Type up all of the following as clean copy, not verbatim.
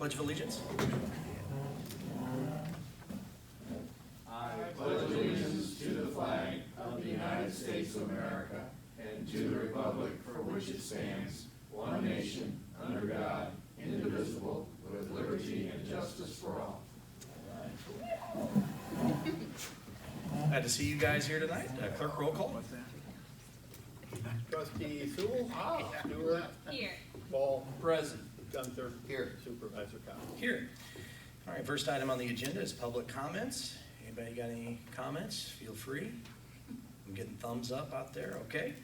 Pledge of Allegiance. I pledge allegiance to the flag of the United States of America and to the republic for which it stands, one nation, under God, indivisible, with liberty and justice for all. Glad to see you guys here tonight. Clerk, roll call. Trustee Sewell. Stewart. Here. Ball. Present. Gunther. Here. Supervisor Cox. Here. All right, first item on the agenda is public comments. Anybody got any comments? Feel free. I'm getting thumbs up out there, okay?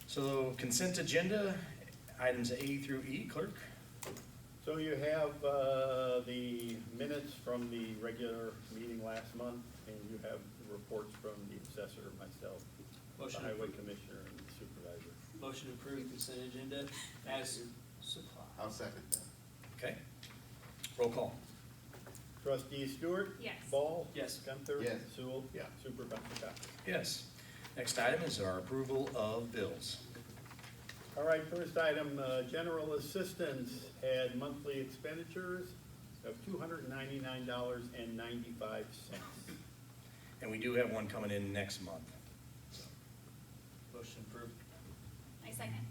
So consent agenda, items A through E, clerk. So you have the minutes from the regular meeting last month, and you have reports from the assessor, myself, the Motion highway approved. commissioner, and the supervisor. Motion to approve consent agenda as supplied. I'll second that. Okay. Roll call. Trustee Stewart. Yes. Ball. Yes. Gunther. Yes. Sewell. Yeah. Supervisor Cox. Yes. Next item is our approval of bills. All right, first item, general assistance had monthly expenditures of $299.95. And we do have one coming in next month. Motion approved. I second.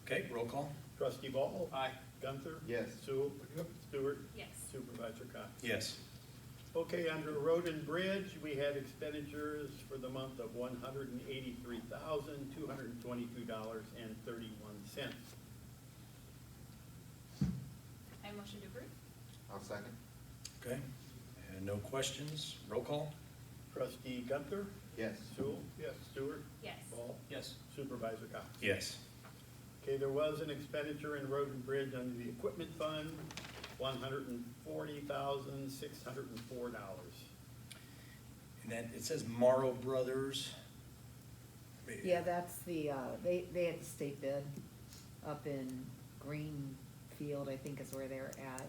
Okay, roll call. Trustee Ball. Aye. Gunther. Yes. Sewell. Stewart. Yes. Supervisor Cox. Yes. Okay, under road and bridge, we had expenditures for the month of $183,222.31. I motion to approve. I'll second. Okay. And no questions. Roll call. Trustee Gunther. Yes. Sewell. Yes. Stewart. Yes. Ball. Yes. Supervisor Cox. Yes. Okay, there was an expenditure in road and bridge under the equipment fund, $140,604. And then it says Morrow Brothers. Yeah, that's the, they had the state bid up in Greenfield, I think is where they're at.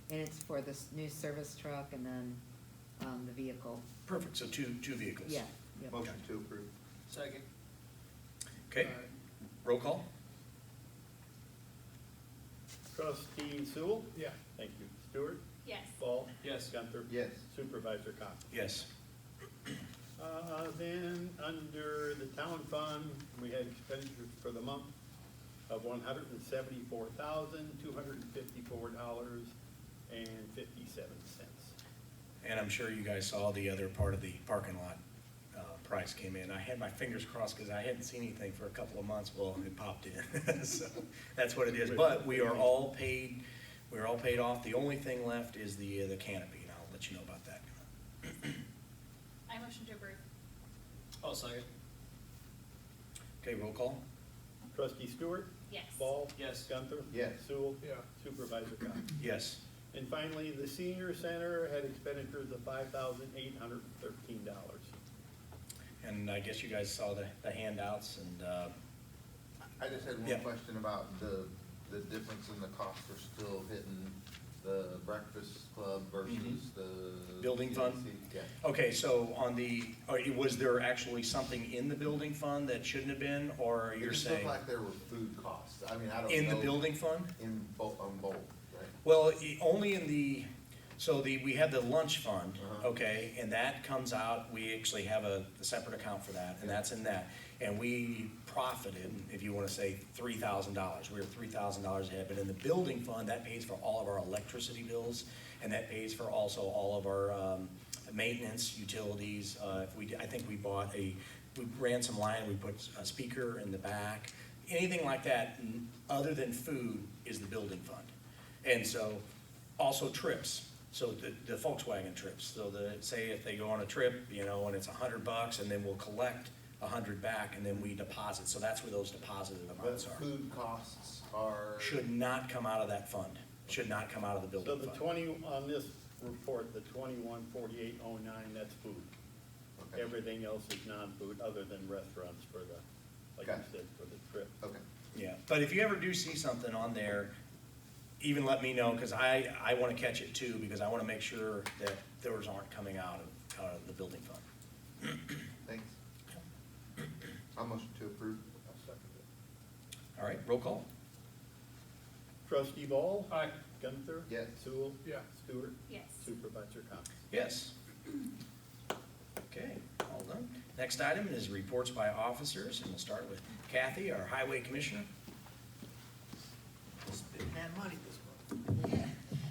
And it's for this new service truck and then, the vehicle. Perfect, so two vehicles. Yeah, yep. Motion to approve. Second. Okay, roll call. Trustee Sewell? Yeah. Thank you. Stewart? Yes. Ball? Yes. Gunther? Yes. Supervisor Cox. Yes. Then, under the town fund, we had expenditures for the month of $174,254.57. And I'm sure you guys saw the other part of the parking lot price came in. I had my fingers crossed because I hadn't seen anything for a couple of months. Well, it popped in. So that's what it is. But we are all paid. We're all paid off. The only thing left is the canopy, and I'll let you know about that. I motion to approve. I'll second. Okay, roll call. Trustee Stewart? Yes. Ball? Yes. Gunther? Yes. Sewell? Yeah. Supervisor Cox. Yes. And finally, the senior center had expenditures of $5,813. And I guess you guys saw the handouts and, I just had Yeah. one question about the difference in the cost for still hitting the breakfast club versus the. Building fund? CDC. Yeah. okay, so on the, was there actually something in the building fund that shouldn't have been, or It you're just saying? looked like there were food costs. I mean, I don't know. In the building fund? In both, on both, right? Well, only in the, so we have the lunch fund, Uh-huh. okay, and that comes out, we actually have a separate account for that, and that's in that. And we profited, if you wanna say, $3,000, we were $3,000 ahead, but in the building fund, that pays for all of our electricity bills, and that pays for also all of our, maintenance, utilities, I think we ran some line, we put a speaker in the back, anything like that, other than food, is the building fund. And so, also trips, so the Volkswagen trips, so say if they go on a trip, and it's $100, and then we'll collect 100 back, and then we deposit, so that's where those deposited But amounts are. food costs are. Should not come out of that fund, should not come out of the So building the fund. 20, on this report, the 214809, that's food. Okay. Everything else is non-food, other than restaurants for the, like you Okay. said, for the trip. Okay. Yeah, but if you ever do see something on there, even let me know, because I want to catch it too, because I want to make sure that those aren't coming out of the building fund. Thanks. I'll motion to approve. I'll second it. All right, roll call. Trustee Ball? Aye. Gunther? Yes. Sewell? Yeah. Stewart? Yes. Supervisor Thomas? Yes. Okay, all done. Next item is reports by officers, and we'll start with Kathy, our highway commissioner. Spending that money this month.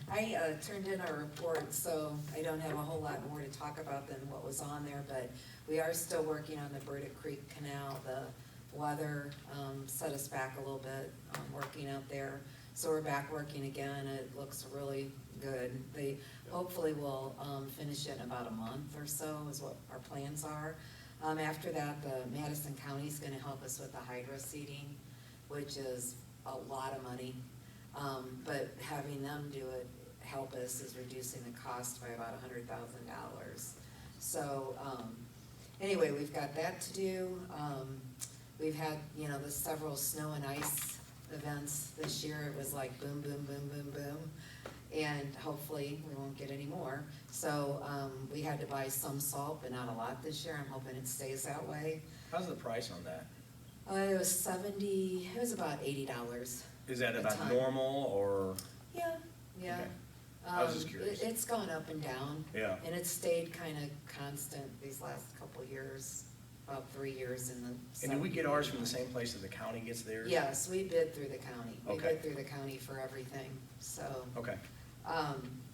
I turned in our report, so I don't have a whole lot more to talk about than what was on there, but we are still working on the Burdick Creek Canal. The weather set us back a little bit, working out there. So we're back working again. It looks really good. They hopefully will finish it in about a month or so is what our plans are. After that, the Madison County's gonna help us with the hydro seeding, which is a lot of money. But having them do it, help us, is reducing the cost by about $100,000. So, anyway, we've got that to do. We've had, the several snow and ice events this year. It was like boom, boom, boom, boom, boom. And hopefully we won't get any more. So, we had to buy some salt, but not a lot this year. I'm hoping it stays that way. How's the price on that? It was about $80. Is that A about ton. normal, or? Yeah, yeah. Okay. I was just curious. It's gone up and down. Yeah. And it's stayed kind of constant these last couple of years, about 3 years in the. And do we get 70s. ours from the same place that the county gets theirs? Yes, we bid through the county. We Okay. bid through the county for everything, so. Okay,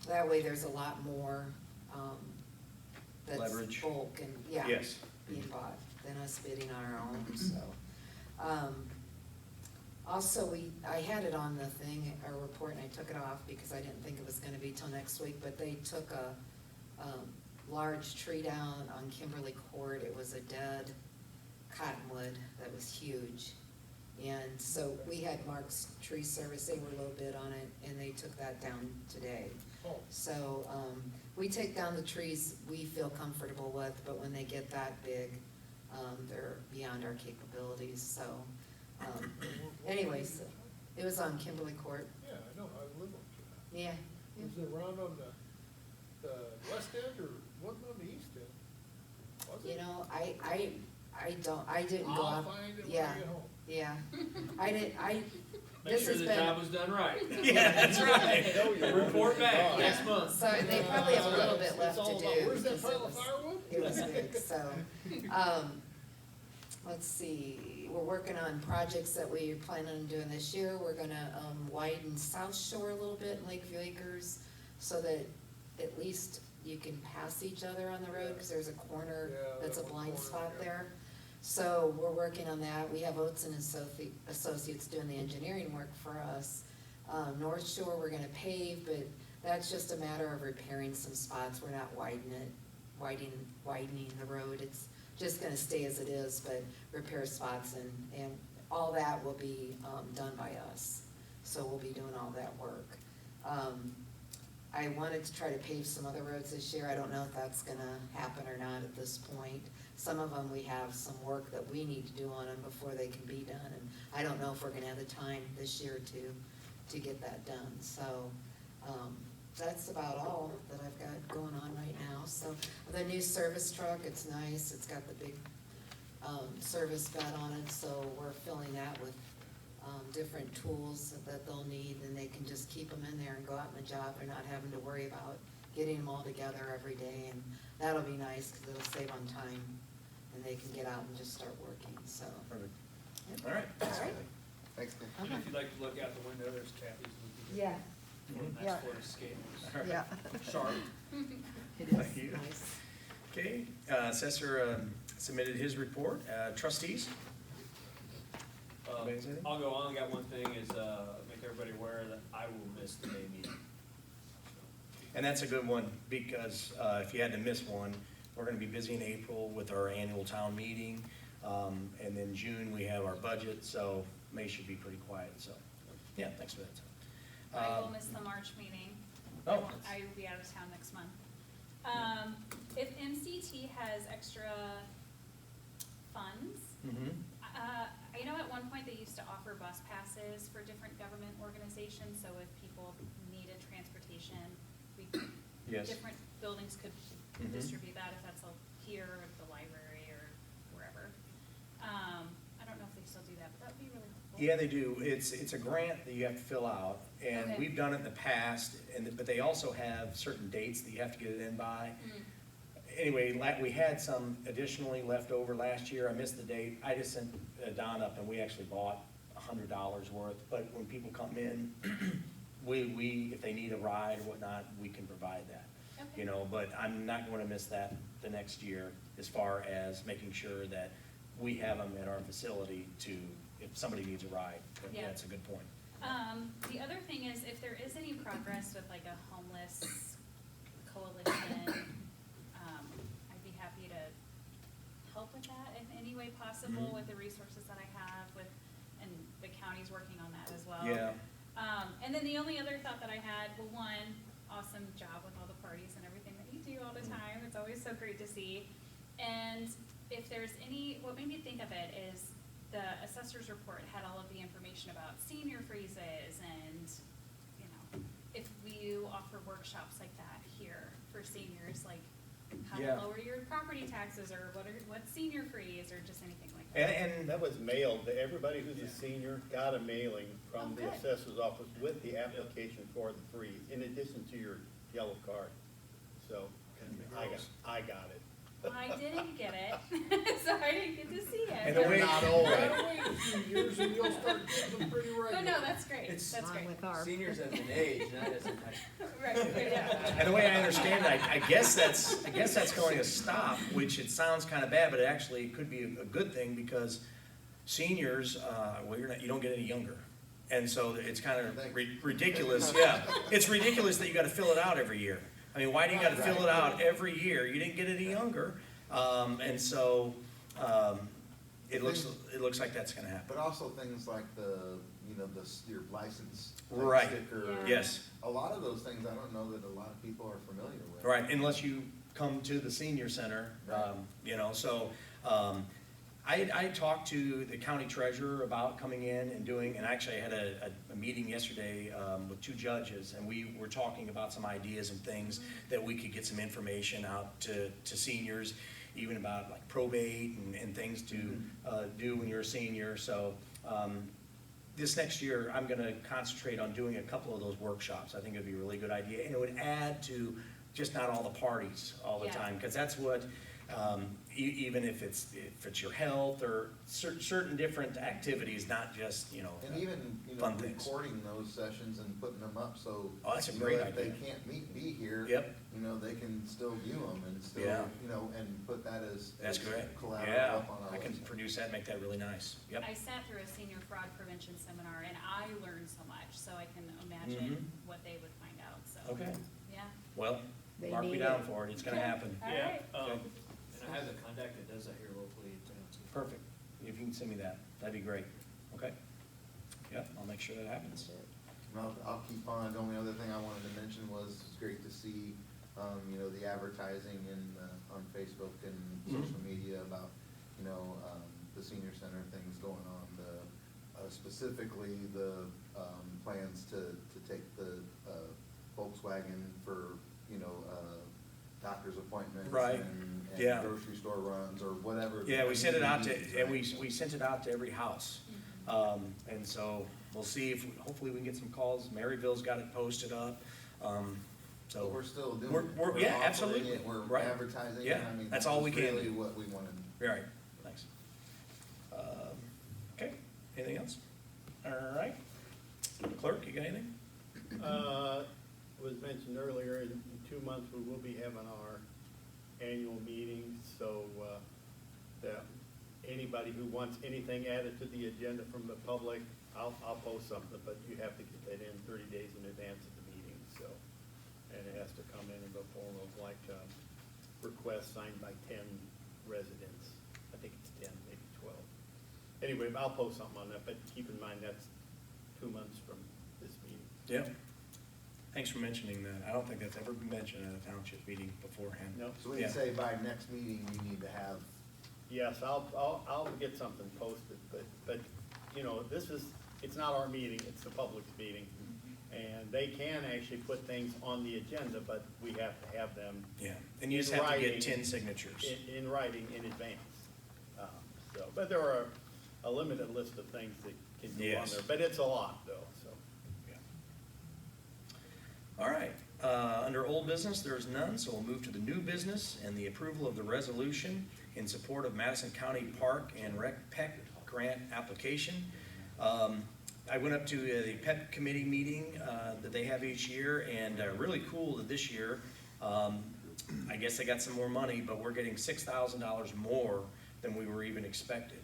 That way there's a lot more, that's Leverage. bulk and, yeah. yes. Being bought than us bidding on our own, so. Also, I had it on the thing, our report, and I took it off because I didn't think it was gonna be till next week, but they took a, large tree down on Kimberly Court. It was a dead cottonwood that was huge. And so we had Mark's Tree Service, they were low bid on it, and they took that down today. Oh. So, we take down the trees we feel comfortable with, but when they get that big, they're beyond our capabilities, so. Anyways, it was on Kimberly Court, Yeah, I know, I live on that. yeah. Was it around on the west end or wasn't on the east end? Was it? I didn't go I'll out, find it when I yeah, get home. yeah. Make Make sure the job was done right. Yeah, that's right. No, you're- Report back Yeah. next month. So they probably have a little bit It's left to all do. about, where's that because pile of firewood? It was big, so, let's see, we're working on projects that we plan on doing this year. We're gonna, widen South Shore a little bit in Lakeview Acres, so that at least you can pass each other on the road, cause there's a corner Yeah, that's a that one blind corner, spot yeah. there. So we're working on that. We have Oates and Associates doing the engineering work for us. North Shore, we're gonna pave, but that's just a matter of repairing some spots. We're not widening the road. It's just gonna stay as it is, but repair spots and all that will be, done by us. So we'll be doing all that work. I wanted to try to pave some other roads this year. I don't know if that's gonna happen or not at this point. Some of them, we have some work that we need to do on them before they can be done, and I don't know if we're gonna have the time this year to get that done. So, that's about all that I've got going on right now. So, the new service truck, it's nice. It's got the big, service bed on it, so we're filling that with, different tools that they'll need, and they can just keep them in there and go out on the job. They're not having to worry about getting them all together every day, and that'll be nice, cause it'll save on time, and they can get out and just start working, so. Perfect. Yep. All right. All right. Thanks, Okay. If you'd like to look out the window, there's Kathy's. Yeah, Nice Yeah. Florida scales. All right. yeah, Sharp. it Thank you. is nice. Okay, assessor submitted his report. Trustees? Anybody say anything? I'll go on, got one thing is, make everybody aware that I will miss the May meeting. And that's a good one, because if you had to miss one, we're gonna be busy in April with our annual town meeting. And then June, we have our budget, so May should be pretty quiet, so, yeah, thanks for that. I will miss the March meeting. Oh. I will be out of town next month. If MCT has extra funds, I know at one point they used to offer bus passes for different government organizations, so if people needed transportation, Yes. different buildings could Mhm. distribute that, if that's here, or the library, or wherever. I don't know if they still do that, but that would be really helpful. Yeah, they do. It's a grant that you have to fill out, and Okay. we've done it in the past, but they also have certain dates that you have to get it in by. Mm. Anyway, we had some additionally left over last year. I missed the date. I just sent Don up, and we actually bought $100 worth. But when people come in, we, if they need a ride or whatnot, we can provide that. Okay. You know, but I'm not going to miss that the next year as far as making sure that we have them at our facility to, if somebody needs a ride. But Yeah. That's a good point. The other thing is, if there is any progress with like a homeless coalition, I'd be happy to help with that in any way possible Mhm. with the resources that I have with, and the county's working on that as well. Yeah. And then the only other thought that I had, well, one, awesome job with all the parties and everything that you do all the time. It's always so great to see. And if there's any, what made me think of it is the assessor's report had all of the information about senior freezes and, you know, if we offer workshops like that here for seniors, like how Yeah. to lower your property taxes or what's senior freeze or just anything like that. And That was mailed to everybody who's a senior, got a mailing from the Oh, good. assessor's office with the application for the freeze, in addition to your yellow card. So, I got it. Well, I didn't get it, so I didn't get to see it. And the way- Not old. Wait a few years and you'll start getting them pretty regular. But no, that's great, It's that's On great. with our. Seniors as an age, not as an Right, yeah. And the way I understand it, I guess that's going to stop, which it sounds kind of bad, but it actually could be a good thing because seniors, well, you don't get any younger. And so it's kind of ridiculous, yeah. It's ridiculous that you gotta fill it out every year. I mean, why do you gotta fill it out every year? You didn't get any younger. And so, it looks like that's gonna happen. But also things like your license Right. sticker. Yeah. Yes, A lot of those things, I don't know that a lot of people are familiar with. right, unless you come to the senior center, you know, so, I talked to the county treasurer about coming in and doing, and actually I had a meeting yesterday, with two judges, and we were talking about some ideas and things that we could get some information out to seniors, even about like probate and things to, do when you're a senior, so, this next year, I'm gonna concentrate on doing a couple of those workshops. I think it'd be a really good idea, and it would add to just not all the parties all the Yeah. time, because that's what, even if it's your health or certain different activities, not just, you know. And even, fun things. recording those sessions and putting them up, so. Oh, that's a you know, great if they idea. can't be here. Yep. They can still view them and still, Yeah. and put that as. That's as great. collateral Yeah, up on our I can website. produce that, make that really nice. Yep. I sat through a senior fraud prevention seminar and I learned so much, so I can imagine what they would find out, so. Okay. Yeah, Well, They mark me need down it. for it. It's gonna Okay. happen. all Yeah, right. Okay. and I have the contact that does that here locally in town too. Perfect. If you can send me that, that'd be great. Okay. Yep, I'll make sure that happens. And I'll keep on. The only other thing I wanted to mention was it's great to see, the advertising on Facebook and social media about, the senior center things going on. Specifically the plans to take the Volkswagen for, doctor's appointments. Right. And Yeah. grocery store runs or whatever. Yeah, we sent it out to, needs, and right? we sent it out to every house. And so we'll see if, hopefully we can get some calls. Maryville's got it posted up. So. But we're still doing We're- it. we're- We're yeah, offering absolutely. it, We're Right. advertising it. Yeah, I mean, that's all we can really do. what we wanted. Right, thanks. Okay, anything else? All right. Clerk, you got anything? Was mentioned earlier, in 2 months, we will be having our annual meeting, so, that anybody who wants anything added to the agenda from the public, I'll post something, but you have to get that in 30 days in advance of the meeting, so. And it has to come in the form of like, request signed by 10 residents. I think it's 10, maybe 12. Anyway, I'll post something on that, but keep in mind that's 2 months from this meeting. Yeah. Thanks for mentioning that. I don't think that's ever been mentioned at a township meeting beforehand. No. So we Yeah. say by next meeting, you need to have, Yes, I'll get something posted, but, it's not our meeting, it's the public's meeting. And they can actually put things on the agenda, but we have to have them Yeah, and you just In have to get writing. 10 signatures. in writing in advance. But there are a limited list of things that can go on Yes. there, but it's a lot though, so. All right, under old business, there is none, so we'll move to the new business and the approval of the resolution in support of Madison County Park and Rec PEC grant application. I went up to the PEC committee meeting that they have each year, and really cool that this year, I guess they got some more money, but we're getting $6,000 more than we were even expected.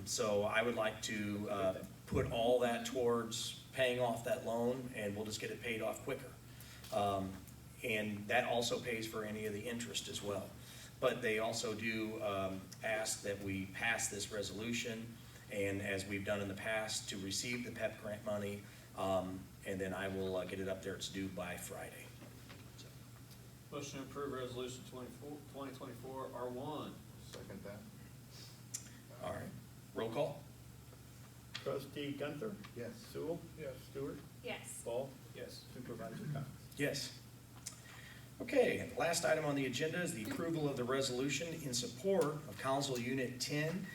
So I would like to put all that towards paying off that loan, and we'll just get it paid off quicker. And that also pays for any of the interest as well. But they also do ask that we pass this resolution, and as we've done in the past, to receive the PEP grant money, and then I will get it up there. It's due by Friday. So, Motion to approve resolution 2024 R1. Second that. all right, roll call? Trustee Gunther? Yes. Sewell? Yes. Stewart? Yes. Ball? Yes. Supervisor Cox? Yes. Okay, last item on the agenda is the approval of the resolution in support of Council Unit 10,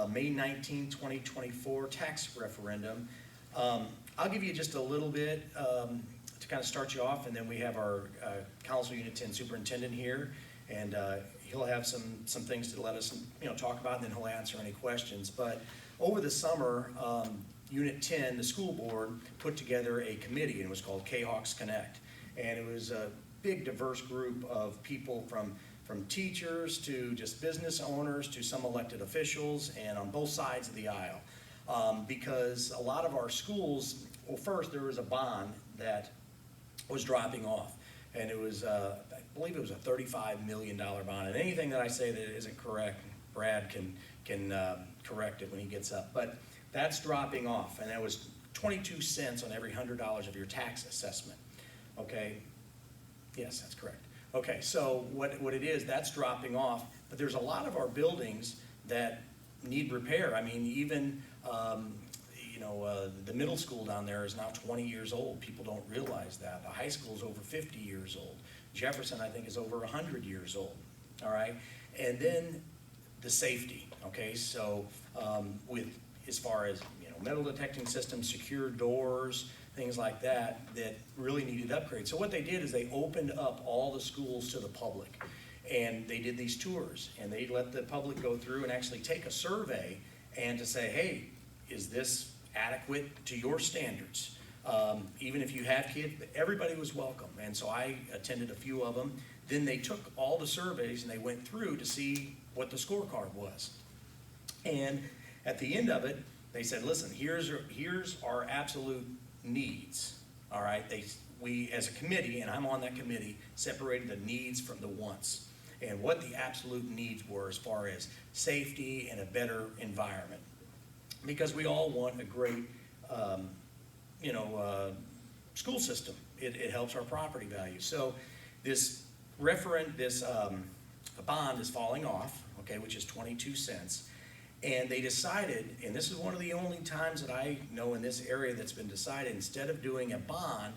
May 19, 2024 tax referendum. I'll give you just a little bit to kind of start you off, and then we have our Council Unit 10 superintendent here, and he'll have some things to let us talk about, and then he'll answer any questions. But over the summer, Unit 10, the school board, put together a committee, and it was called K-Hawks Connect. And it was a big, diverse group of people from teachers to just business owners to some elected officials, and on both sides of the aisle. Because a lot of our schools, well, first, there was a bond that was dropping off. And it was, I believe it was a $35 million bond. And anything that I say that isn't correct, Brad can correct it when he gets up. But that's dropping off, and that was 22 cents on every $100 of your tax assessment. Okay, yes, that's correct. Okay, so what it is, that's dropping off, but there's a lot of our buildings that need repair. I mean, even, the middle school down there is now 20 years old. People don't realize that. The high school is over 50 years old. Jefferson, I think, is over 100 years old, all right? And then the safety, okay? So with, as far as, metal detecting systems, secure doors, things like that really needed upgrades. So what they did is they opened up all the schools to the public, and they did these tours, and they let the public go through and actually take a survey and to say, hey, is this adequate to your standards? Even if you have kids, everybody was welcome. And so I attended a few of them. Then they took all the surveys and they went through to see what the scorecard was. And at the end of it, they said, listen, here's our absolute needs, all right? We, as a committee, and I'm on that committee, separated the needs from the wants, and what the absolute needs were as far as safety and a better environment. Because we all want a great, school system. It helps our property value. So this bond is falling off, okay, which is 22 cents. And they decided, and this is one of the only times that I know in this area that's been decided, instead of doing a bond,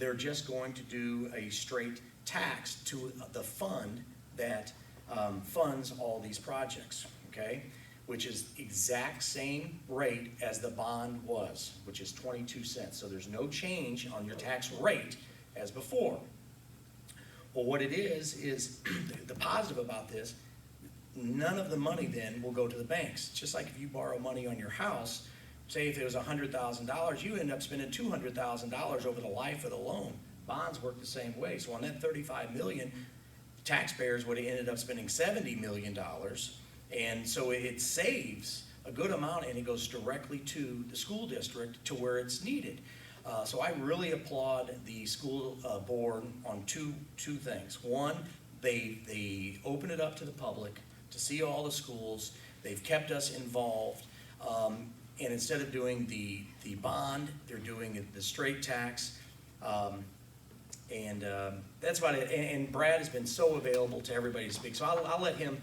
they're just going to do a straight tax to the fund that funds all these projects, okay? Which is exact same rate as the bond was, which is 22 cents. So there's no change on your tax rate as before. Well, what it is the positive about this, none of the money then will go to the banks. Just like if you borrow money on your house, say if it was $100,000, you end up spending $200,000 over the life of the loan. Bonds work the same way. So on that $35 million, taxpayers would have ended up spending $70 million. And so it saves a good amount, and it goes directly to the school district to where it's needed. So I really applaud the school board on two things. One, they open it up to the public to see all the schools. They've kept us involved. And instead of doing the bond, they're doing the straight tax. And that's about it. And Brad has been so available to everybody to speak. So I'll let him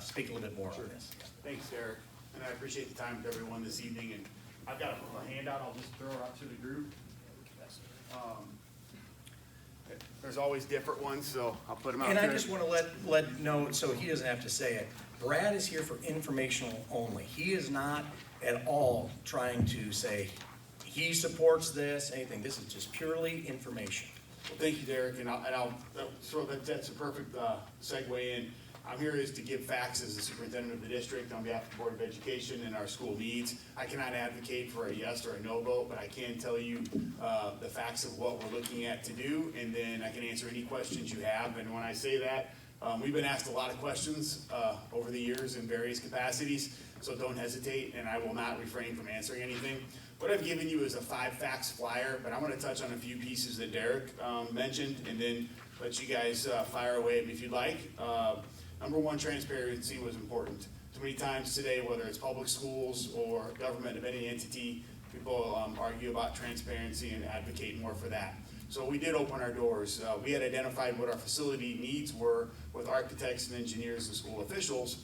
speak a little bit more on this. Thanks, Eric, and I appreciate the time with everyone this evening, and I've got a handout, I'll just throw it out to the group. There's always different ones, so I'll put them out And there. I just want to let know, so he doesn't have to say it, Brad is here for informational only. He is not at all trying to say he supports this, anything. This is just purely information. Well, thank you, Derek, and that's a perfect segue in. I'm here is to give facts as the superintendent of the district on behalf of the Board of Education and our school needs. I cannot advocate for a yes or a no vote, but I can tell you the facts of what we're looking at to do, and then I can answer any questions you have. And when I say that, we've been asked a lot of questions over the years in various capacities, so don't hesitate, and I will not refrain from answering anything. What I've given you is a 5 facts flyer, but I want to touch on a few pieces that Derek mentioned, and then let you guys fire away if you'd like. Number 1, transparency was important. Too many times today, whether it's public schools or government of any entity, people argue about transparency and advocate more for that. So we did open our doors. We had identified what our facility needs were with architects and engineers and school officials,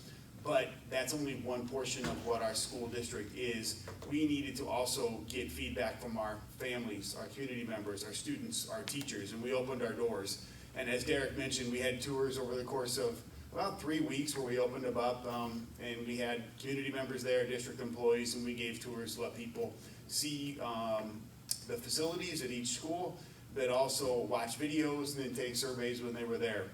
but that's only one portion of what our school district is. We needed to also get feedback from our families, our community members, our students, our teachers, and we opened our doors. And as Derek mentioned, we had tours over the course of about 3 weeks where we opened them up, and we had community members there, district employees, and we gave tours to let people see the facilities at each school, but also watch videos and then take surveys when they were there.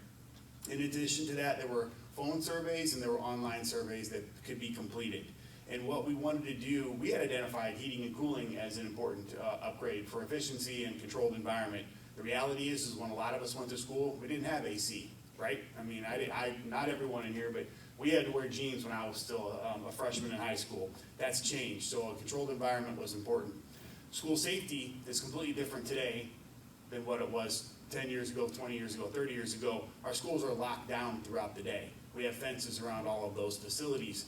In addition to that, there were phone surveys and there were online surveys that could be completed. And what we wanted to do, we had identified heating and cooling as an important upgrade for efficiency and controlled environment. The reality is when a lot of us went to school, we didn't have AC, right? I mean, not everyone in here, but we had to wear jeans when I was still a freshman in high school. That's changed, so a controlled environment was important. School safety is completely different today than what it was 10 years ago, 20 years ago, 30 years ago. Our schools are locked down throughout the day. We have fences around all of those facilities.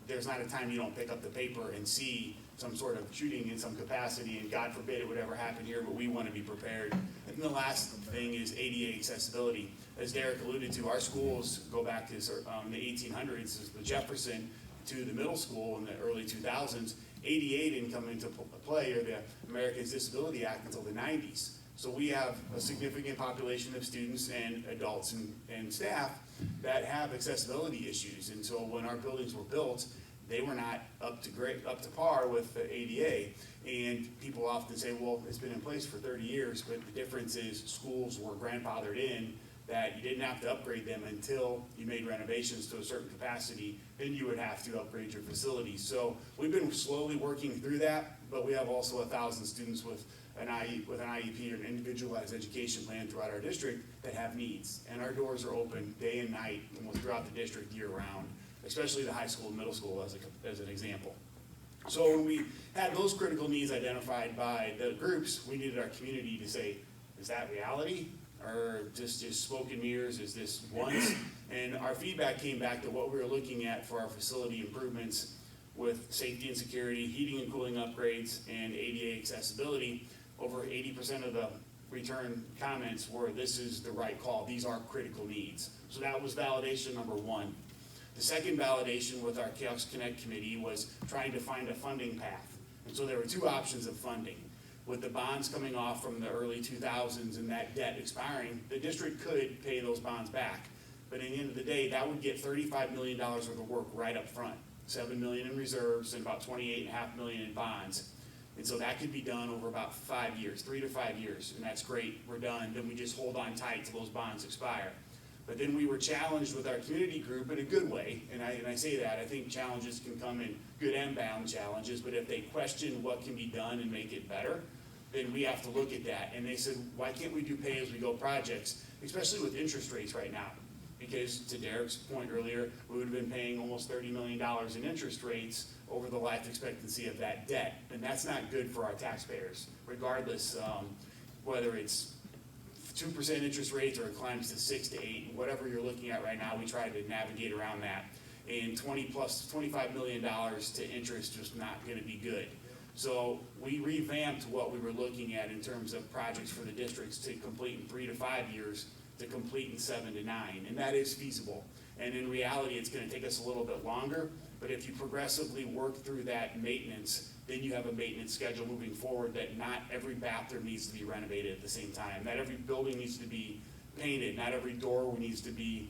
There's not a time you don't pick up the paper and see some sort of shooting in some capacity, and God forbid it would ever happen here, but we want to be prepared. And the last thing is ADA accessibility. As Derek alluded to, our schools go back to the 1800s, the Jefferson to the middle school in the early 2000s. ADA didn't come into play, or the Americans Disability Act, until the 90s. So we have a significant population of students and adults and staff that have accessibility issues. And so when our buildings were built, they were not up to par with the ADA. And people often say, well, it's been in place for 30 years, but the difference is schools were grandfathered in, that you didn't have to upgrade them until you made renovations to a certain capacity, then you would have to upgrade your facilities. So we've been slowly working through that, but we have also 1,000 students with an IEP, or an individualized education plan throughout our district that have needs. And our doors are open day and night throughout the district year round, especially the high school and middle school as an example. So when we had those critical needs identified by the groups, we needed our community to say, is that reality? Or just smoke and mirrors, is this once? And our feedback came back to what we were looking at for our facility improvements with safety and security, heating and cooling upgrades, and ADA accessibility. Over 80% of the return comments were, this is the right call, these are critical needs. So that was validation number 1. The second validation with our Chaos Connect committee was trying to find a funding path. And so there were 2 options of funding. With the bonds coming off from the early 2000s and that debt expiring, the district could pay those bonds back. But at the end of the day, that would get $35 million worth of work right up front. $7 million in reserves and about $28.5 million in bonds. And so that could be done over about 5 years, 3 to 5 years, and that's great, we're done. Then we just hold on tight till those bonds expire. But then we were challenged with our community group in a good way, and I say that, I think challenges can come in good and bad challenges, but if they question what can be done and make it better, then we have to look at that. And they said, why can't we do pay-as-we-go projects, especially with interest rates right now? Because to Derek's point earlier, we would have been paying almost $30 million in interest rates over the life expectancy of that debt. And that's not good for our taxpayers, regardless whether it's 2% interest rates or it climbs to 6 to 8, whatever you're looking at right now, we try to navigate around that. And $25 million to interest is not gonna be good. So we revamped what we were looking at in terms of projects for the districts to complete in 3 to 5 years, to complete in 7 to 9, and that is feasible. And in reality, it's gonna take us a little bit longer, but if you progressively work through that maintenance, then you have a maintenance schedule moving forward that not every bathroom needs to be renovated at the same time, not every building needs to be painted, not every door needs to be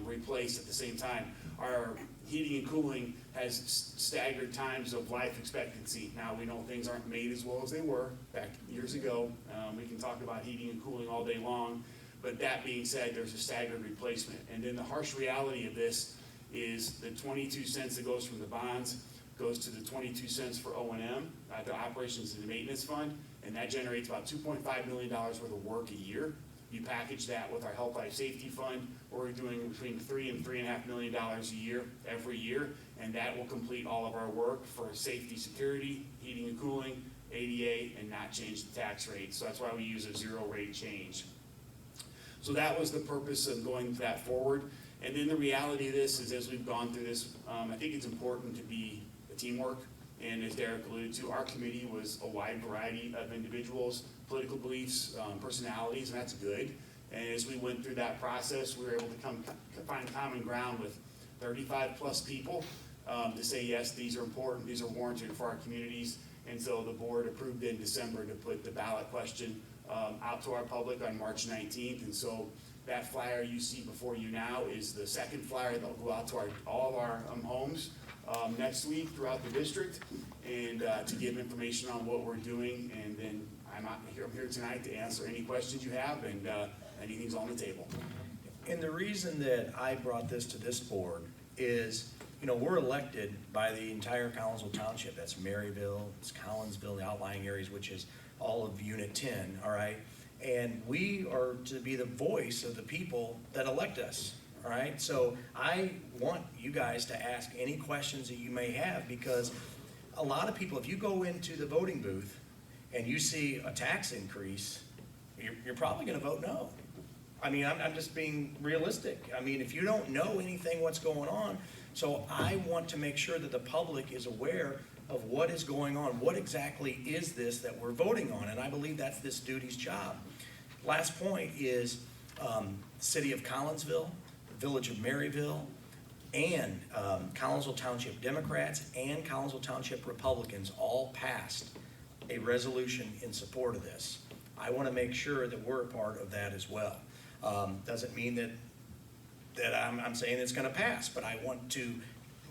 replaced at the same time. our heating and cooling has staggered times of life expectancy. Now, we know things aren't made as well as they were back years ago. We can talk about heating and cooling all day long, but that being said, there's a staggered replacement. And then the harsh reality of this is the 22 cents that goes from the bonds goes to the 22 cents for O&M, the operations and maintenance fund, and that generates about $2.5 million worth of work a year. You package that with our health, life, safety fund, where we're doing between $3 and $3.5 million a year, every year, and that will complete all of our work for safety, security, heating and cooling, ADA, and not change the tax rate. So that's why we use a zero rate change. So that was the purpose of going that forward. And then the reality of this is, as we've gone through this, I think it's important to be a teamwork. And as Derek alluded to, our committee was a wide variety of individuals, political beliefs, personalities, and that's good. And as we went through that process, we were able to find common ground with 35 plus people to say, yes, these are important, these are warranted for our communities. And so the board approved in December to put the ballot question out to our public on March 19th. And so that flyer you see before you now is the second flyer that will go out to all of our homes next week throughout the district, and to give information on what we're doing. And then I'm here tonight to answer any questions you have, and anything's on the table. And the reason that I brought this to this board is, you know, we're elected by the entire Collinsville Township. That's Maryville, it's Collinsville, the outlying areas, which is all of Unit 10, all right? And we are to be the voice of the people that elect us, all right? So I want you guys to ask any questions that you may have, because a lot of people, if you go into the voting booth and you see a tax increase, you're probably gonna vote no. I mean, I'm just being realistic. I mean, if you don't know anything what's going on, so I want to make sure that the public is aware of what is going on. What exactly is this that we're voting on? And I believe that's this duty's job. Last point is City of Collinsville, Village of Maryville, and Collinsville Township Democrats and Collinsville Township Republicans all passed a resolution in support of this. I want to make sure that we're a part of that as well. Doesn't mean that I'm saying it's going to pass, but I want to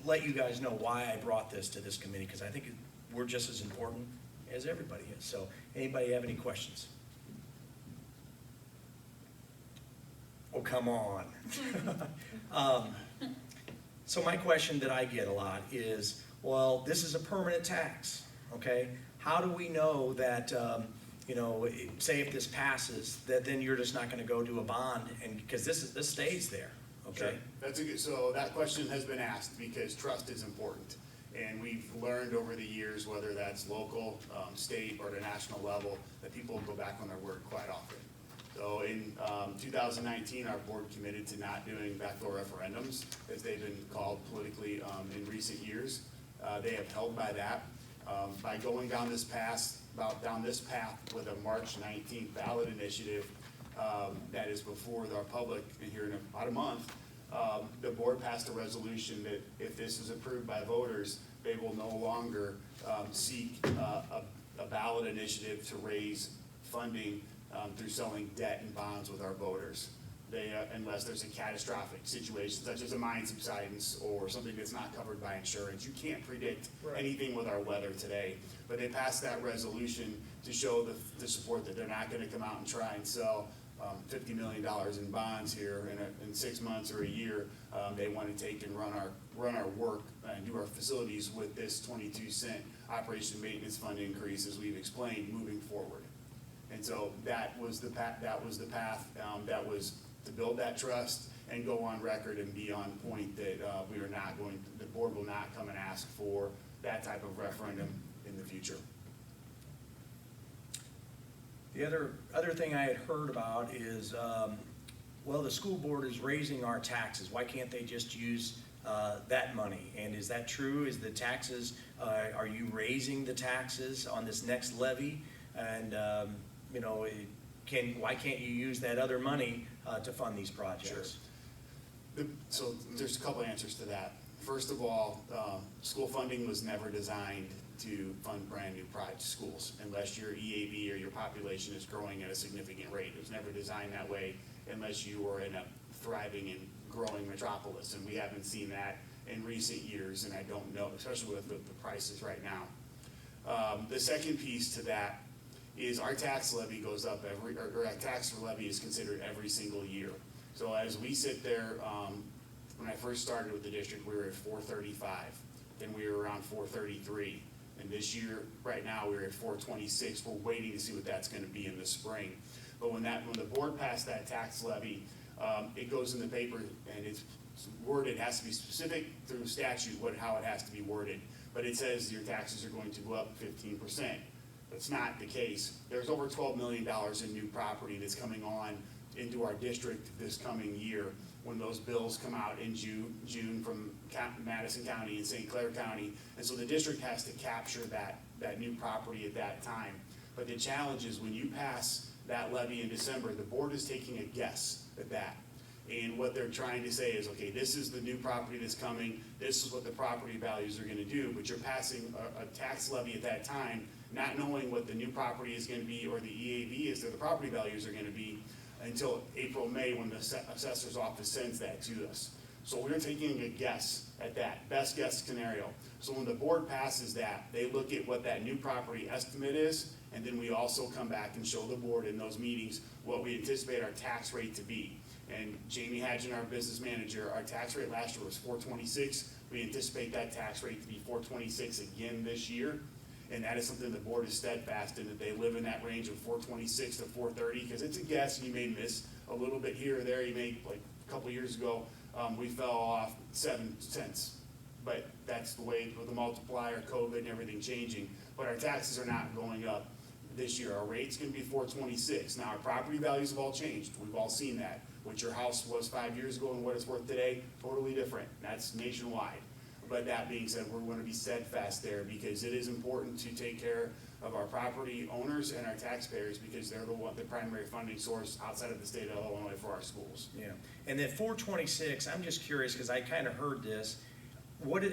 let you guys know why I brought this to this committee, because I think we're just as important as everybody is. So anybody have any questions? Oh, come on. So my question that I get a lot is, well, this is a permanent tax, okay? How do we know that, you know, say if this passes, that then you're just not gonna go do a bond, and, because this stays there, okay? Sure. That's a good, so that question has been asked because trust is important. And we've learned over the years, whether that's local, state, or the national level, that people go back on their word quite often. So in 2019, our board committed to not doing backdoor referendums, as they've been called politically in recent years. They have held by that. By going down this path with a March 19th ballot initiative that is before our public here in about a month, the board passed a resolution that if this is approved by voters, they will no longer seek a ballot initiative to raise funding through selling debt and bonds with our voters. They, unless there's a catastrophic situation such as a mine subsidence or something that's not covered by insurance. You can't predict anything with our weather today. But they passed that resolution to show the support that they're not gonna come out and try and sell $50 million in bonds here in 6 months or a year. They want to take and run our work and do our facilities with this 22-cent operation and maintenance fund increase, as we've explained, moving forward. And so that was the path. That was to build that trust and go on record and be on point that the board will not come and ask for that type of referendum in the future. The other thing I had heard about is, well, the school board is raising our taxes. Why can't they just use that money? And is that true? Is the taxes, are you raising the taxes on this next levy? And, you know, why can't you use that other money to fund these projects? Sure. So there's a couple answers to that. First of all, school funding was never designed to fund brand new schools unless your EAB or your population is growing at a significant rate. It was never designed that way unless you were in a thriving and growing metropolis, and we haven't seen that in recent years, and I don't know, especially with the prices right now. The second piece to that is our tax levy goes up or our tax levy is considered every single year. So as we sit there, when I first started with the district, we were at 435, then we were around 433. And this year, right now, we're at 426. We're waiting to see what that's gonna be in the spring. But when the board passed that tax levy, it goes in the paper and it's worded, it has to be specific through statute how it has to be worded. But it says your taxes are going to go up 15%. That's not the case. There's over $12 million in new property that's coming on into our district this coming year when those bills come out in June from Madison County and St. Clair County. And so the district has to capture that new property at that time. But the challenge is when you pass that levy in December, the board is taking a guess at that. And what they're trying to say is, okay, this is the new property that's coming, this is what the property values are gonna do, but you're passing a tax levy at that time, not knowing what the new property is gonna be or the EAV is, or the property values are gonna be, until April, May, when the assessor's office sends that to us. So we're taking a guess at that, best guess scenario. So when the board passes that, they look at what that new property estimate is, and then we also come back and show the board in those meetings what we anticipate our tax rate to be. And Jamie Hadgen, our business manager, our tax rate last year was 426. We anticipate that tax rate to be 426 again this year. And that is something the board is steadfast in, that they live in that range of 426 to 430, because it's a guess, and you may miss a little bit here or there. You may, like a couple years ago, we fell off 7 cents. But that's the way with the multiplier, COVID and everything changing. But our taxes are not going up this year. Our rate's gonna be 426. Now, our property values have all changed. We've all seen that. What your house was 5 years ago and what it's worth today, totally different. That's nationwide. But that being said, we're gonna be steadfast there because it is important to take care of our property owners and our taxpayers because they're the primary funding source outside of the state of Illinois for our schools. Yeah, and then 426, I'm just curious, because I kind of heard this,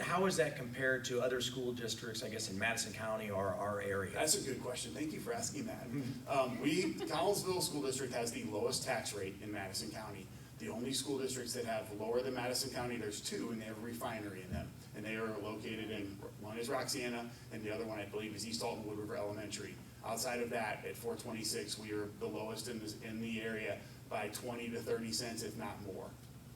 how is that compared to other school districts, I guess in Madison County or our area? That's a good question, thank you for asking that. Collinsville School District has the lowest tax rate in Madison County. The only school districts that have lower than Madison County, there's two, and they have a refinery in them. And they are located one is Roxana, and the other one I believe is East Alton Wood River Elementary. Outside of that, at 426, we are the lowest in the area by 20 to 30 cents, if not more.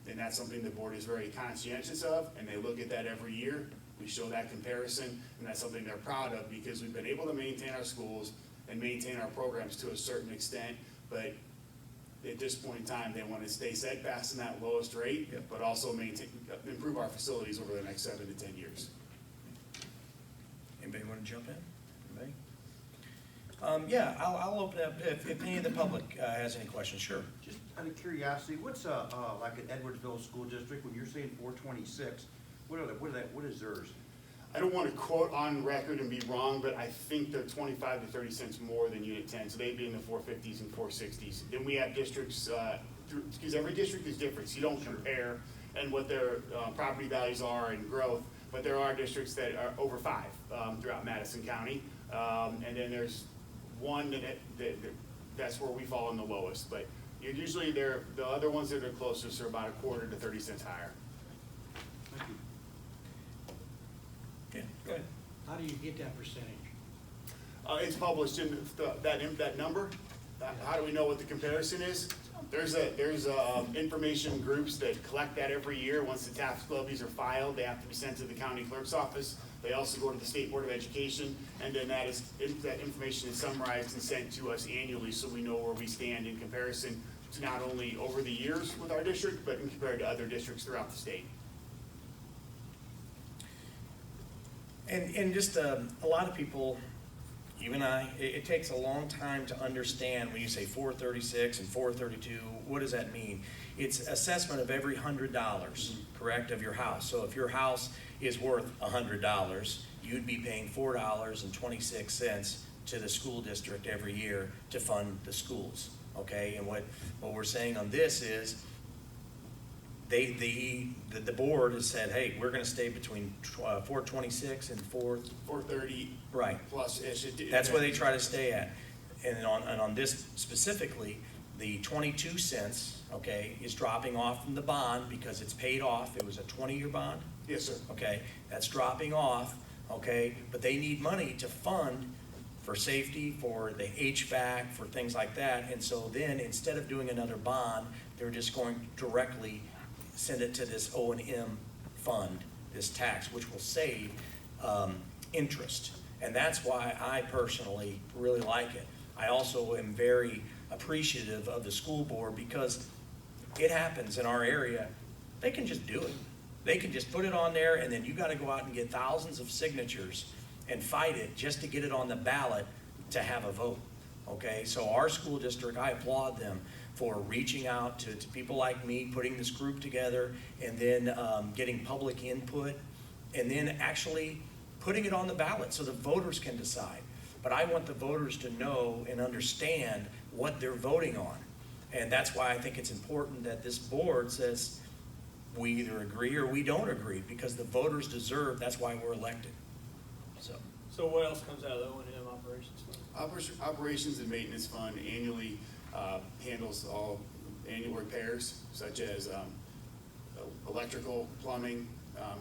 And that's something the board is very conscientious of, and they look at that every year. We show that comparison, and that's something they're proud of because we've been able to maintain our schools and maintain our programs to a certain extent, but at this point in time, they want to stay steadfast in that lowest rate, but also improve our facilities over the next 7 to 10 years. Anybody want to jump in? Anybody? Yeah, I'll open up, if any of the public has any questions, sure. Just out of curiosity, what's like an Edwardsville School District, when you're saying 426, what is theirs? I don't want to quote on record and be wrong, but I think they're 25 to 30 cents more than Unit 10, so they'd be in the 450s and 460s. Then we have districts, because every district is different, so you don't compare and what their property values are and growth, but there are districts that are over 5 throughout Madison County, and then there's one that's where we fall in the lowest, but usually the other ones that are closest are about a quarter to 30 cents higher. Thank you. Yeah, go ahead. How do you get that percentage? It's published in that number. How do we know what the comparison is? There's information groups that collect that every year. Once the tax levies are filed, they have to be sent to the county clerk's office. They also go to the State Board of Education, and then that information is summarized and sent to us annually so we know where we stand in comparison to not only over the years with our district, but in compared to other districts throughout the state. And just a lot of people, even I, it takes a long time to understand when you say 436 and 432, what does that mean? It's assessment of every $100, correct, of your house. So if your house is worth $100, you'd be paying $4.26 to the school district every year to fund the schools, okay? And what we're saying on this is, the board has said, hey, we're gonna stay between 426 and 430 right. plus ish. That's where they try to stay at. And on this specifically, The 22 cents, okay, is dropping off from the bond because it's paid off. It was a 20-year bond, Yes, sir. okay? That's dropping off, okay? But they need money to fund for safety, for the HVAC, for things like that. And so then, instead of doing another bond, they're just going to directly send it to this O&M fund, this tax, which will save interest. And that's why I personally really like it. I also am very appreciative of the school board because it happens in our area. They can just do it. They can just put it on there, and then you gotta go out and get thousands of signatures and fight it just to get it on the ballot to have a vote, okay? So our school district, I applaud them for reaching out to people like me, putting this group together, and then getting public input, and then actually putting it on the ballot so the voters can decide. But I want the voters to know and understand what they're voting on. And that's why I think it's important that this board says we either agree or we don't agree, because the voters deserve, that's why we're elected. So what else comes out of the O&M operations fund? Operations and Maintenance Fund annually handles all annual repairs, such as electrical, plumbing,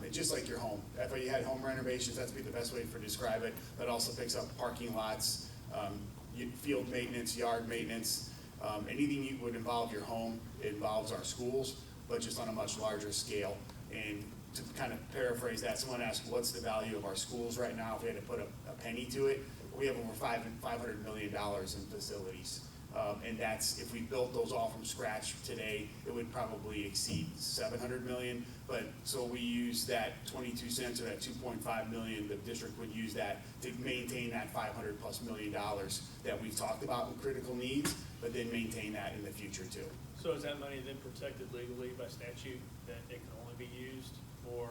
and just like your home. If you had home renovations, that's be the best way to describe it. That also picks up parking lots, field maintenance, yard maintenance, anything you would involve your home. It involves our schools, but just on a much larger scale. And to kind of paraphrase that, someone asked, what's the value of our schools right now? If we had to put a penny to it, we have over $500 million in facilities. And that's, if we built those all from scratch today, it would probably exceed 700 million. But, so we use that 22 cents or that 2.5 million, the district would use that to maintain that $500+ million that we've talked about in critical needs, but then maintain that in the future too. So is that money then protected legally by statute that it can only be used? Or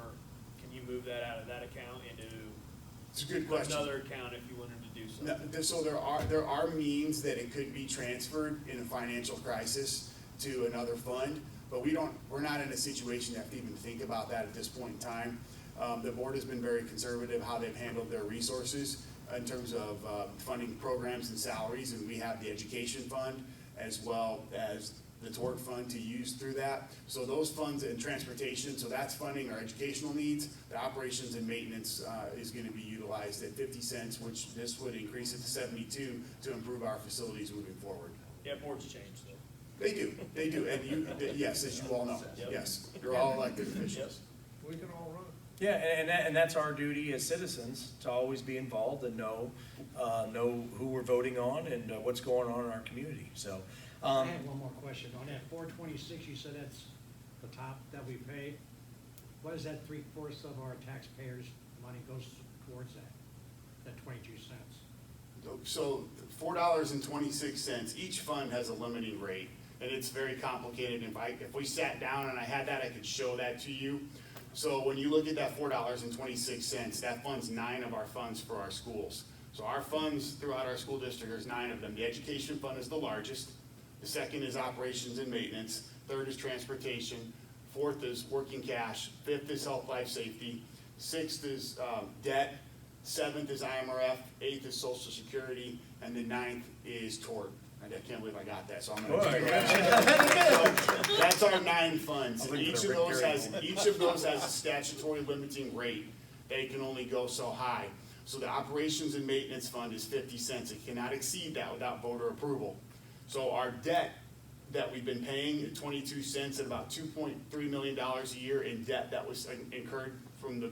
can you move that out of that account into It's a good question. another account if you wanted to do something? No, so there are means that it could be transferred in a financial crisis to another fund, but we're not in a situation to have to even think about that at this point in time. The board has been very conservative how they've handled their resources in terms of funding programs and salaries, and we have the education fund as well as the tort fund to use through that. So those funds and transportation, so that's funding our educational needs. The operations and maintenance is gonna be utilized at 50 cents, which this would increase it to 72 to improve our facilities moving forward. Yeah, boards change though. They do, and yes, as you all know, yes, you're all elected officials. We can all run. Yeah, and that's our duty as citizens, to always be involved and know who we're voting on and what's going on in our community, so. I have one more question. On that 426, you said that's the top that we pay. What is that 3/4 of our taxpayers' money goes towards that 22 cents? So $4.26, each fund has a limiting rate, and it's very complicated. If we sat down and I had that, I could show that to you. So when you look at that $4.26, that funds 9 of our funds for our schools. So our funds throughout our school district, there's 9 of them. The education fund is the largest. The second is operations and maintenance. Third is transportation. Fourth is working cash. Fifth is health, life, safety. Sixth is debt. Seventh is IMRF. Eighth is social security. And the 9th is tort. I can't believe I got that, so I'm gonna. So that's our 9 funds. And each of those has a statutory limiting rate. They can only go so high. So the operations and maintenance fund is 50 cents. It cannot exceed that without voter approval. So our debt that we've been paying at 22 cents at about $2.3 million a year in debt that was incurred from the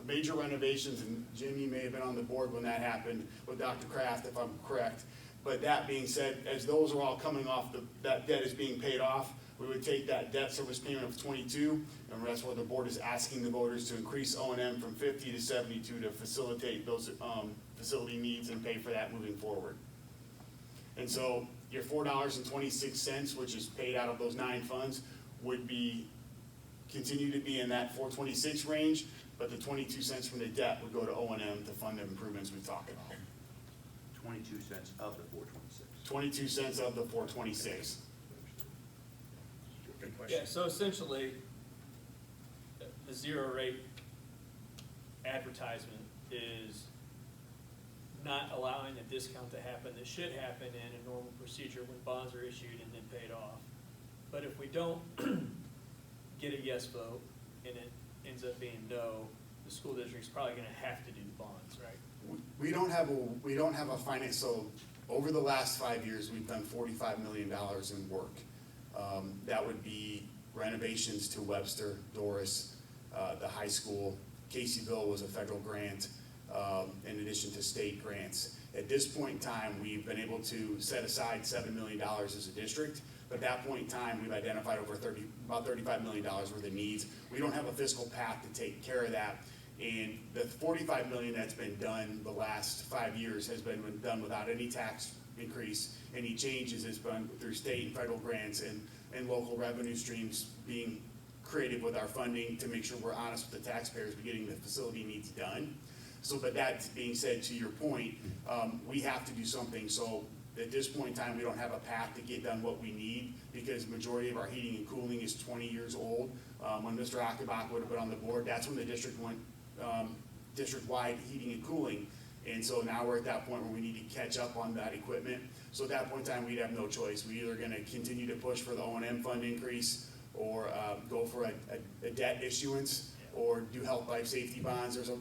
major renovations, and Jim, you may have been on the board when that happened with Dr. Kraft, if I'm correct. But that being said, as those are all coming off, that debt is being paid off, we would take that debt service payment of 22, and that's where the board is asking the voters to increase O&M from 50 to 72 to facilitate those facility needs and pay for that moving forward. And so your $4.26, which is paid out of those 9 funds, would continue to be in that 426 range, but the 22 cents from the debt would go to O&M to fund the improvements we talked about. 22 cents of the 426. 22 cents of the 426. Good question. Yeah, so essentially, the zero rate advertisement is not allowing a discount to happen that should happen in a normal procedure when bonds are issued and then paid off. But if we don't get a yes vote and it ends up being no, the school district's probably gonna have to do the bonds, right? We don't have a finance, so over the last 5 years, we've done $45 million in work. That would be renovations to Webster, Doris, the high school. Caseyville was a federal grant, in addition to state grants. At this point in time, we've been able to set aside $7 million as a district. But at that point in time, we've identified about $35 million worth of needs. We don't have a fiscal path to take care of that. And the $45 million that's been done the last 5 years has been done without any tax increase. Any changes has been through state and federal grants and local revenue streams being creative with our funding to make sure we're honest with the taxpayers, we're getting the facility needs done. So, but that being said, to your point, we have to do something. So at this point in time, we don't have a path to get done what we need because the majority of our heating and cooling is 20 years old. When Mr. Achenbach would have been on the board, that's when the district went district-wide heating and cooling. And so now we're at that point where we need to catch up on that equipment. So at that point in time, we'd have no choice. We're either gonna continue to push for the O&M fund increase or go for a debt issuance or do health life safety bonds. There's a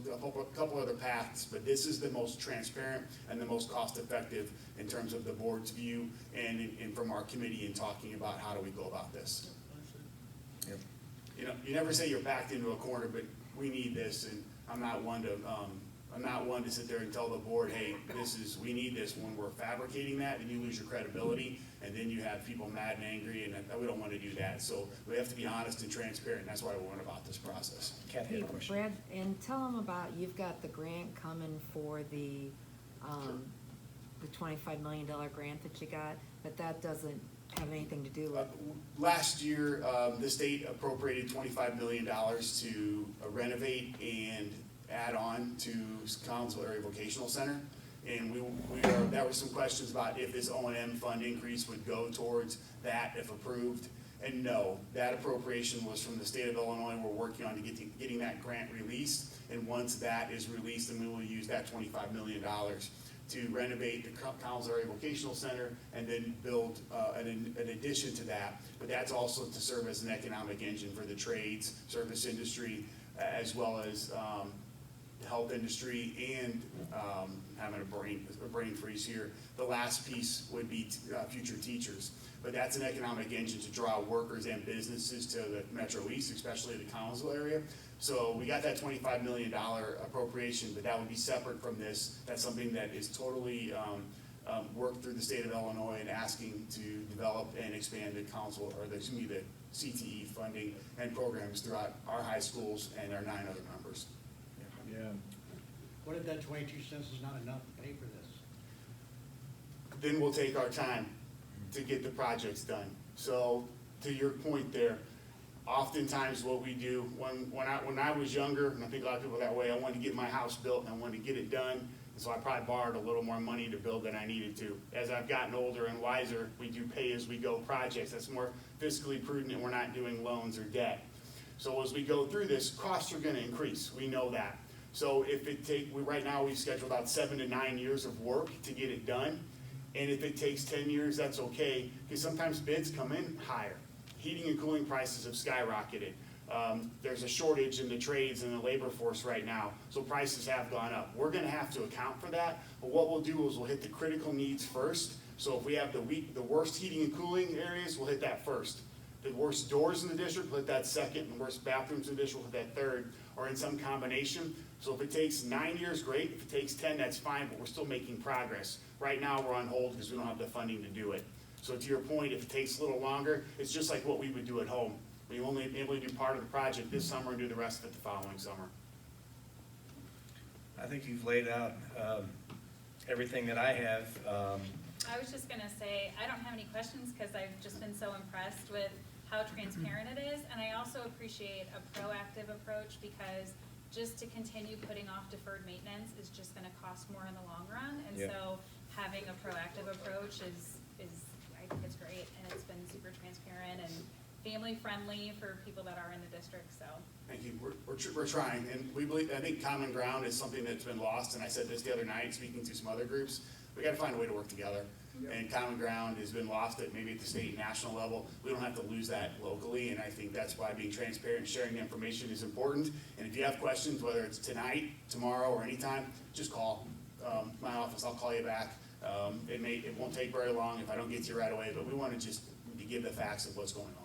couple other paths, but this is the most transparent and the most cost-effective in terms of the board's view and from our committee in talking about how do we go about this. Yep. You know, you never say you're backed into a corner, but we need this, and I'm not one to sit there and tell the board, hey, we need this. When we're fabricating that, then you lose your credibility, and then you have people mad and angry, and we don't want to do that. So we have to be honest and transparent, and that's why we want about this process. Kathy had a Hey, question. Brad, and tell them about, you've got the grant coming for the $25 million grant that you got, but that doesn't have anything to do with. Last year, the state appropriated $25 million to renovate and add on to Collinsville Area Vocational Center. And there were some questions about if this O&M fund increase would go towards that if approved. And no, that appropriation was from the state of Illinois. We're working on getting that grant released. And once that is released, then we will use that $25 million to renovate the Collinsville Area Vocational Center and then build an addition to that. But that's also to serve as an economic engine for the trades, service industry, as well as the health industry and having a brain freeze here. The last piece would be future teachers. But that's an economic engine to draw workers and businesses to the Metro East, especially the Collinsville area. So we got that $25 million appropriation, but that would be separate from this. That's something that is totally worked through the state of Illinois and asking to develop and expand the the CTE funding and programs throughout our high schools and our 9 other members. Yeah. What if that 22 cents is not enough to pay for this? Then we'll take our time to get the projects done. So to your point there, oftentimes what we do, when I was younger, and I think a lot of people that way, I wanted to get my house built and I wanted to get it done. And so I probably borrowed a little more money to build than I needed to. As I've gotten older and wiser, we do pay-as-we-go projects. That's more fiscally prudent and we're not doing loans or debt. So as we go through this, costs are gonna increase. We know that. So if right now we've scheduled about 7 to 9 years of work to get it done. And if it takes 10 years, that's okay, because sometimes bids come in higher. Heating and cooling prices have skyrocketed. There's a shortage in the trades and the labor force right now, so prices have gone up. We're gonna have to account for that, but what we'll do is we'll hit the critical needs first. So if we have the worst heating and cooling areas, we'll hit that first. The worst doors in the district, we'll hit that second, and the worst bathrooms in the district, we'll hit that third, or in some combination. So if it takes 9 years, great. If it takes 10, that's fine, but we're still making progress. Right now, we're on hold because we don't have the funding to do it. So to your point, if it takes a little longer, it's just like what we would do at home. We only able to do part of the project this summer and do the rest of it the following summer. I think you've laid out everything that I have. I was just gonna say, I don't have any questions because I've just been so impressed with how transparent it is. And I also appreciate a proactive approach because just to continue putting off deferred maintenance is just gonna cost more in the long run. And Yeah. so having a proactive approach is I think it's great, and it's been super transparent and family friendly for people that are in the district, so. Thank you. We're trying, and we believe, I think common ground is something that's been lost, and I said this the other night, speaking to some other groups. We gotta find a way to work together. And common ground has been lost at maybe at the state and national level. We don't have to lose that locally, and I think that's why being transparent and sharing the information is important. And if you have questions, whether it's tonight, tomorrow, or anytime, just call my office. I'll call you back. It won't take very long if I don't get to you right away, but we want to just give the facts of what's going on.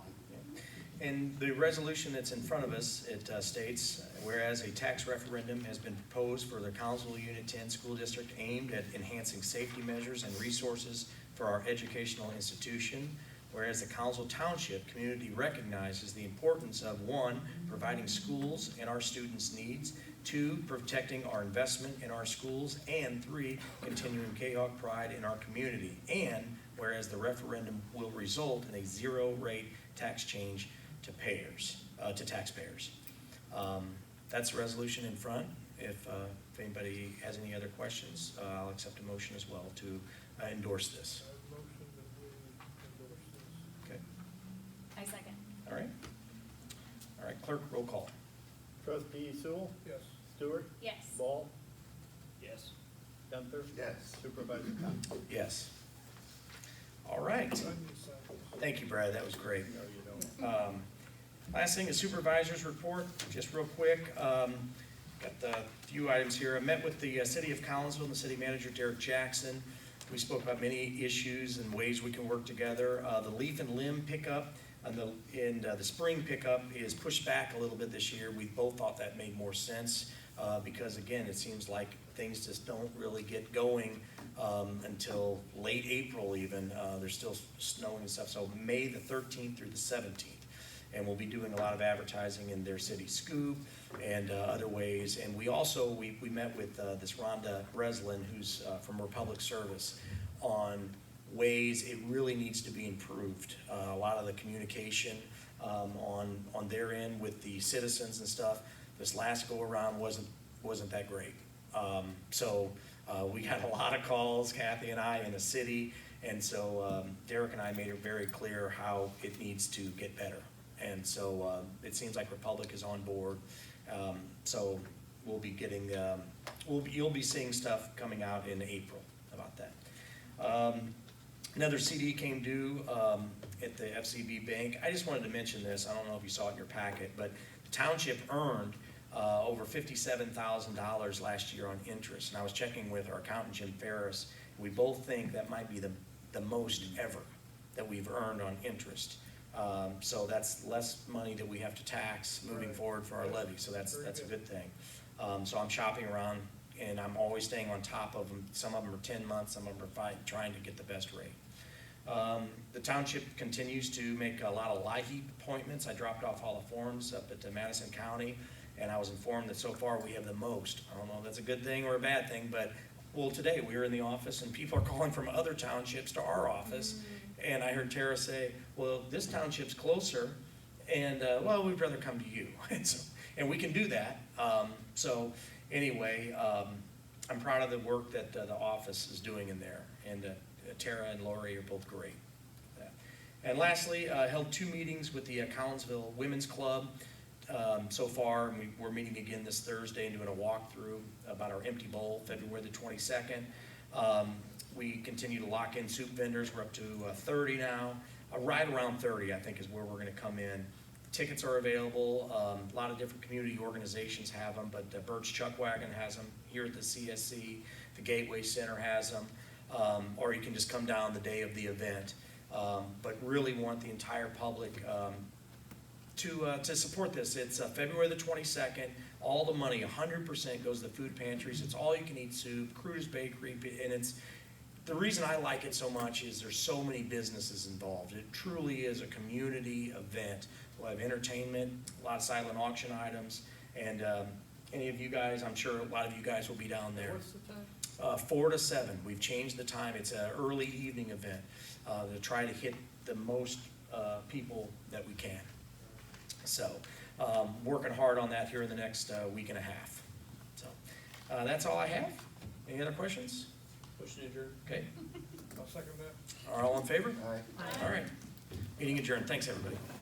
And the resolution that's in front of us, it states, whereas a tax referendum has been proposed for the Collinsville Unit 10 School District aimed at enhancing safety measures and resources for our educational institution, whereas the Collinsville Township community recognizes the importance of, 1, providing schools and our students' needs, 2, protecting our investment in our schools, and 3, continuing Quahog pride in our community, and whereas the referendum will result in a zero-rate tax change to taxpayers. That's the resolution in front. If anybody has any other questions, I'll accept a motion as well to endorse this. Okay, I second. all right. All right, clerk, roll call. Trustee Sewell? Yes. Stewart? Yes. Ball? Yes. Gunther? Yes. Supervisor Thomas? Yes. All right. Thank you, Brad, that was great. No, you don't. Last thing is supervisor's report, just real quick. Got a few items here. I met with the city of Collinsville and the city manager, Derek Jackson. We spoke about many issues and ways we can work together. The leaf and limb pickup and the spring pickup is pushed back a little bit this year. We both thought that made more sense because, again, it seems like things just don't really get going until late April even. There's still snowing and stuff. So May the 13th through the 17th. And we'll be doing a lot of advertising in their city scoop and other ways. And we also, we met with this Rhonda Breslin, who's from Republic Service, on ways it really needs to be improved. A lot of the communication on their end with the citizens and stuff, this last go around wasn't that great. So we got a lot of calls, Kathy and I, in the city. And so Derek and I made it very clear how it needs to get better. And so it seems like Republic is on board. So we'll be getting, you'll be seeing stuff coming out in April about that. Another CD came due at the FCB Bank. I just wanted to mention this. I don't know if you saw it in your packet, but the township earned over $57,000 last year on interest. And I was checking with our accountant, Jim Ferris. We both think that might be the most ever that we've earned on interest. So that's less money that we have to tax moving forward for our levy, so that's a good thing. So I'm shopping around, and I'm always staying on top of them. Some of them are 10 months, some of them are trying to get the best rate. The township continues to make a lot of LIHEAP appointments. I dropped off all the forms up at Madison County, and I was informed that so far we have the most. I don't know if that's a good thing or a bad thing, but well, today we were in the office, and people are calling from other townships to our office. And I heard Tara say, well, this township's closer, and, well, we'd rather come to you. And we can do that. So anyway, I'm proud of the work that the office is doing in there. And Tara and Lori are both great at that. And lastly, held 2 meetings with the Collinsville Women's Club so far. And we're meeting again this Thursday and doing a walkthrough about our empty bowl, February the 22nd. We continue to lock in soup vendors. We're up to 30 now. Right around 30, I think, is where we're going to come in. Tickets are available. A lot of different community organizations have them, but Birch Chuckwagon has them here at the CSC. The Gateway Center has them. Or you can just come down the day of the event. But really want the entire public to support this. It's February the 22nd. All the money, 100% goes to the food pantries. It's all you can eat soup, Cruise Bakery, and it's the reason I like it so much is there's so many businesses involved. It truly is a community event. We'll have entertainment, a lot of silent auction items, and any of you guys, I'm sure a lot of you guys will be down there. What's the time? 4 to 7. We've changed the time. It's an early evening event to try to hit the most people that we can. So working hard on that here in the next week and a half. So that's all I have. Any other questions? Motion adjourned. Okay. I'll second that. Are all in favor? Aye. All right. Meeting adjourned. Thanks, everybody.